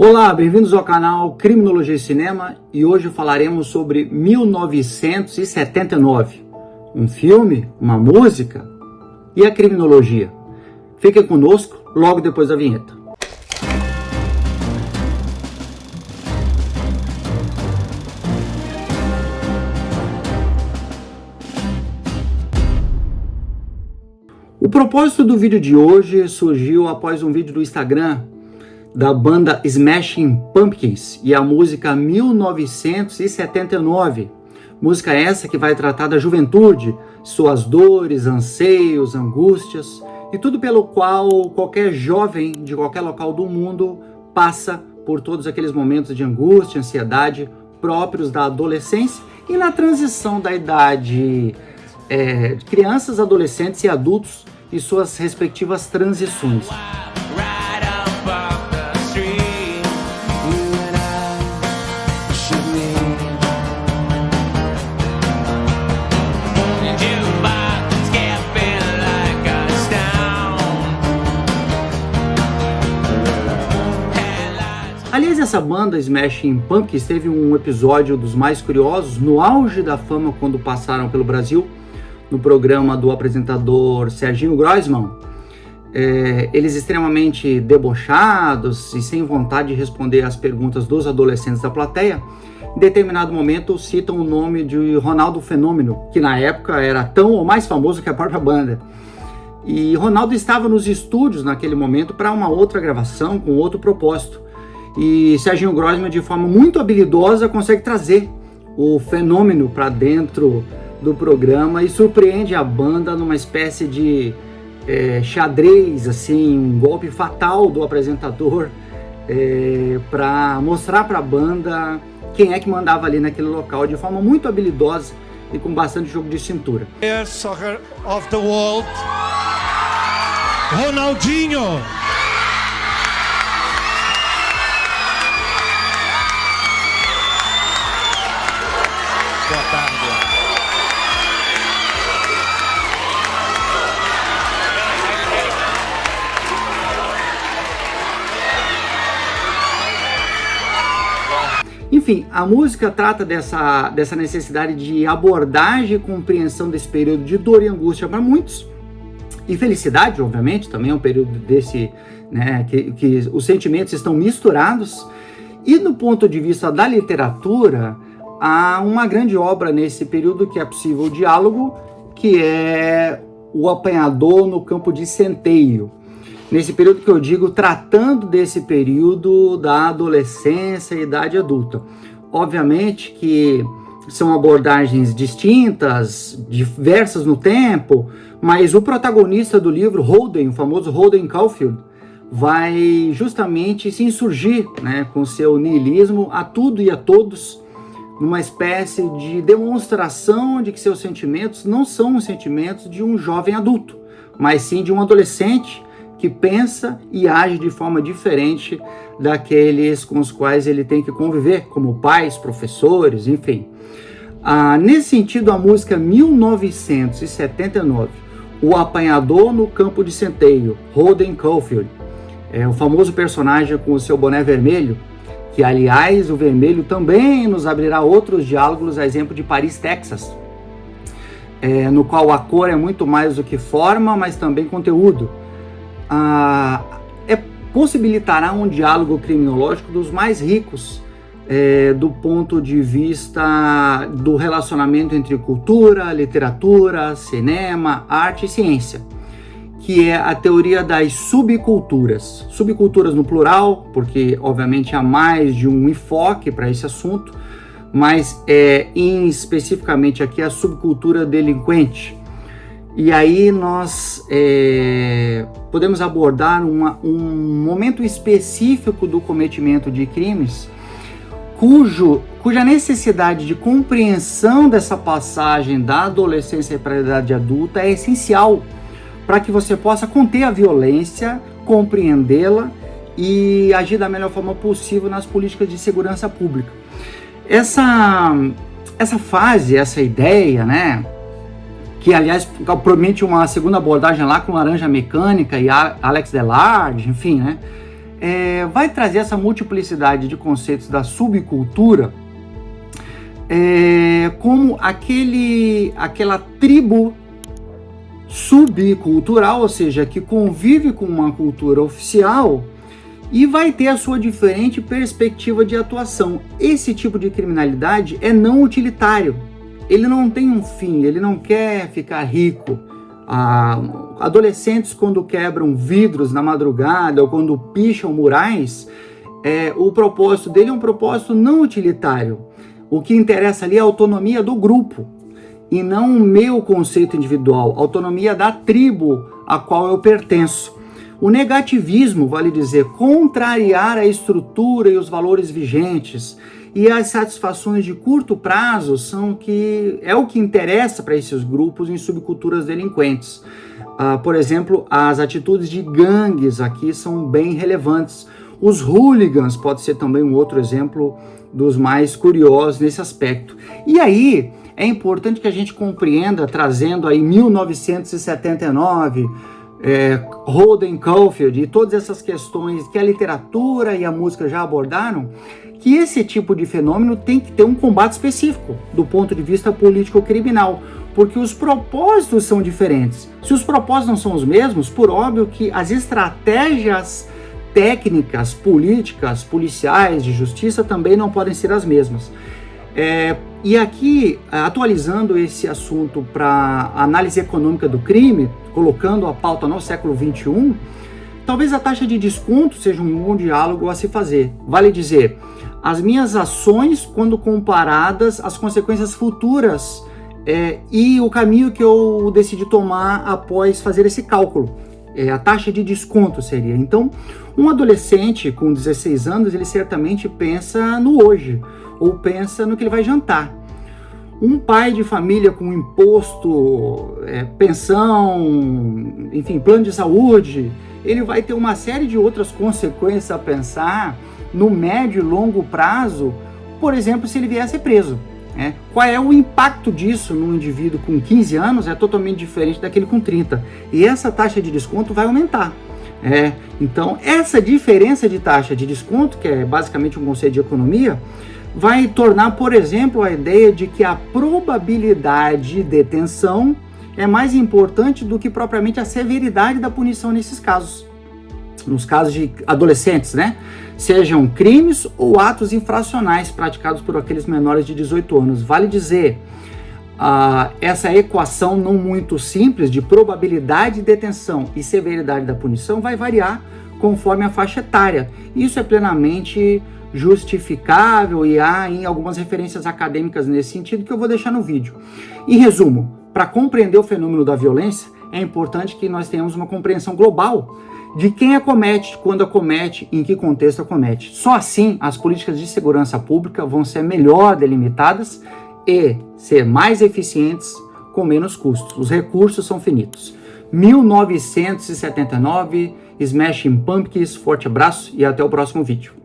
Olá, bem-vindos ao canal Criminologia e Cinema e hoje falaremos sobre 1979, um filme, uma música e a criminologia. Fiquem conosco logo depois da vinheta. O propósito do vídeo de hoje surgiu após um vídeo do Instagram da banda Smashing Pumpkins e a música 1979. Música essa que vai tratar da juventude, suas dores, anseios, angústias e tudo pelo qual qualquer jovem de qualquer local do mundo passa por todos aqueles momentos de angústia, ansiedade próprios da adolescência e na transição da idade de crianças, adolescentes e adultos e suas respectivas transições. Aliás, essa banda Smashing Pumpkins teve um episódio dos mais curiosos, no auge da fama, quando passaram pelo Brasil, no programa do apresentador Serginho Groisman. Eles extremamente debochados e sem vontade de responder às perguntas dos adolescentes da plateia, em determinado momento citam o nome de Ronaldo Fenômeno, que na época era tão ou mais famoso que a própria banda. E Ronaldo estava nos estúdios naquele momento para uma outra gravação, com outro propósito. E Serginho Groisman, de forma muito habilidosa, consegue trazer o Fenômeno para dentro do programa e surpreende a banda numa espécie de xadrez, assim, um golpe fatal do apresentador para mostrar para a banda quem é que mandava ali naquele local, de forma muito habilidosa e com bastante jogo de cintura. Soccer of the world, Ronaldinho. Boa tarde. Enfim, a música trata dessa necessidade de abordagem e compreensão desse período de dor e angústia para muitos, e felicidade, obviamente, também é um período desse, né, que os sentimentos estão misturados. E do ponto de vista da literatura, há uma grande obra nesse período que é possível o diálogo, que é O Apanhador no Campo de Centeio. Nesse período que eu digo, tratando desse período da adolescência e idade adulta. Obviamente que são abordagens distintas, diversas no tempo, mas o protagonista do livro, Holden, o famoso Holden Caulfield, vai justamente se insurgir, né, com seu niilismo a tudo e a todos, numa espécie de demonstração de que seus sentimentos não são os sentimentos de um jovem adulto, mas sim de um adolescente que pensa e age de forma diferente daqueles com os quais ele tem que conviver, como pais, professores, enfim. Nesse sentido, a música 1979, O Apanhador no Campo de Centeio, Holden Caulfield, o famoso personagem com o seu boné vermelho, que, aliás, o vermelho também nos abrirá outros diálogos, a exemplo de Paris, Texas, no qual a cor é muito mais do que forma, mas também conteúdo. Possibilitará um diálogo criminológico dos mais ricos do ponto de vista do relacionamento entre cultura, literatura, cinema, arte e ciência, que é a teoria das subculturas. Subculturas no plural, porque obviamente há mais de um enfoque para esse assunto, mas especificamente aqui a subcultura delinquente. E aí nós podemos abordar um momento específico do cometimento de crimes cuja necessidade de compreensão dessa passagem da adolescência para a idade adulta é essencial para que você possa conter a violência, compreendê-la e agir da melhor forma possível nas políticas de segurança pública. Essa fase, essa ideia, né, que aliás promete uma segunda abordagem lá com Laranja Mecânica e Alex Delarge, enfim, né? vai trazer essa multiplicidade de conceitos da subcultura como aquela tribo subcultural, ou seja, que convive com uma cultura oficial e vai ter a sua diferente perspectiva de atuação. Esse tipo de criminalidade é não utilitário, ele não tem um fim, ele não quer ficar rico. Adolescentes, quando quebram vidros na madrugada ou quando picham murais, o propósito dele é um propósito não utilitário. O que interessa ali é a autonomia do grupo e não o meu conceito individual, a autonomia da tribo a qual eu pertenço. O negativismo, vale dizer, contrariar a estrutura e os valores vigentes, e as satisfações de curto prazo é o que interessa para esses grupos em subculturas delinquentes. Por exemplo, as atitudes de gangues aqui são bem relevantes. Os hooligans pode ser também um outro exemplo dos mais curiosos nesse aspecto. E aí é importante que a gente compreenda, trazendo aí 1979, Holden Caulfield e todas essas questões que a literatura e a música já abordaram, que esse tipo de fenômeno tem que ter um combate específico do ponto de vista político-criminal, porque os propósitos são diferentes. Se os propósitos não são os mesmos, por óbvio que as estratégias técnicas, políticas, policiais, de justiça também não podem ser as mesmas. E aqui, atualizando esse assunto para análise econômica do crime, colocando a pauta no século XXI, talvez a taxa de desconto seja um bom diálogo a se fazer. Vale dizer, as minhas ações, quando comparadas às consequências futuras e o caminho que eu decidi tomar após fazer esse cálculo. A taxa de desconto seria. Então, um adolescente com 16 anos, ele certamente pensa no hoje, ou pensa no que ele vai jantar. Um pai de família com imposto, pensão, enfim, plano de saúde, ele vai ter uma série de outras consequências a pensar no médio e longo prazo, por exemplo, se ele vier a ser preso. Qual é o impacto disso num indivíduo com 15 anos é totalmente diferente daquele com 30. E essa taxa de desconto vai aumentar. Então, essa diferença de taxa de desconto, que é basicamente um conceito de economia, vai tornar, por exemplo, a ideia de que a probabilidade de detenção é mais importante do que propriamente a severidade da punição nesses casos. Nos casos de adolescentes, sejam crimes ou atos infracionais praticados por aqueles menores de 18 anos. Vale dizer, essa equação não muito simples de probabilidade de detenção e severidade da punição vai variar conforme a faixa etária. Isso é plenamente justificável e há em algumas referências acadêmicas nesse sentido que eu vou deixar no vídeo. Em resumo, para compreender o fenômeno da violência, é importante que nós tenhamos uma compreensão global de quem acomete, quando acomete, em que contexto acomete. Só assim as políticas de segurança pública vão ser melhor delimitadas e ser mais eficientes com menos custos. Os recursos são finitos. 1979, Smashing Pumpkins, forte abraço e até o próximo vídeo.